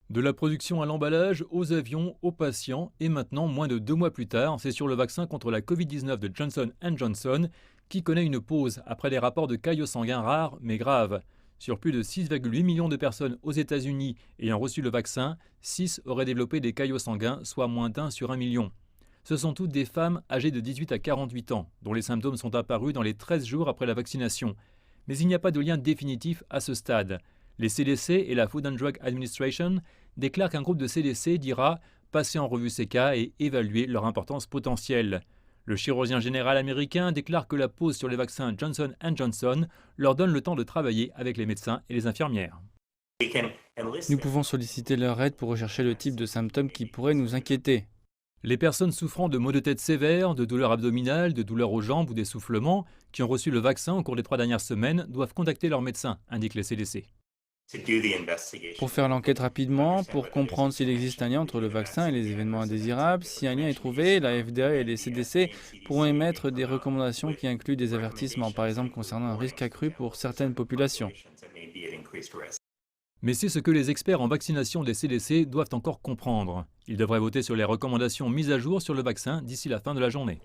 De la production à l'emballage, aux avions, aux patients, et maintenant, moins de 2 mois plus tard, c'est sur le vaccin contre la Covid-19 de Johnson Johnson qui connaît une pause après les rapports de caillots sanguins rares mais graves. Sur plus de 6,8 millions de personnes aux États-Unis ayant reçu le vaccin, 6 auraient développé des caillots sanguins, soit moins d'un sur 1 million. Ce sont toutes des femmes âgées de 18 à 48 ans, dont les symptômes sont apparus dans les 13 jours après la vaccination. Mais il n'y a pas de lien définitif à ce stade. Les CDC et la Food and Drug Administration déclarent qu'un groupe de CDC dira passer en revue ces cas et évaluer leur importance potentielle. Le chirurgien général américain déclare que la pause sur les vaccins Johnson Johnson leur donne le temps de travailler avec les médecins et les infirmières. Nous pouvons solliciter leur aide pour rechercher le type de symptômes qui pourraient nous inquiéter. Les personnes souffrant de maux de tête sévères, de douleurs abdominales, de douleurs aux jambes ou d'essoufflement, qui ont reçu le vaccin au cours des 3 dernières semaines, doivent contacter leur médecin, indiquent les CDC. Pour faire l'enquête rapidement, pour comprendre s'il existe un lien entre le vaccin et les événements indésirables, si un lien est trouvé, la FDA et les CDC pourront émettre des recommandations qui incluent des avertissements, par exemple concernant un risque accru pour certaines populations. Mais c'est ce que les experts en vaccination des CDC doivent encore comprendre. Ils devraient voter sur les recommandations mises à jour sur le vaccin d'ici la fin de la journée.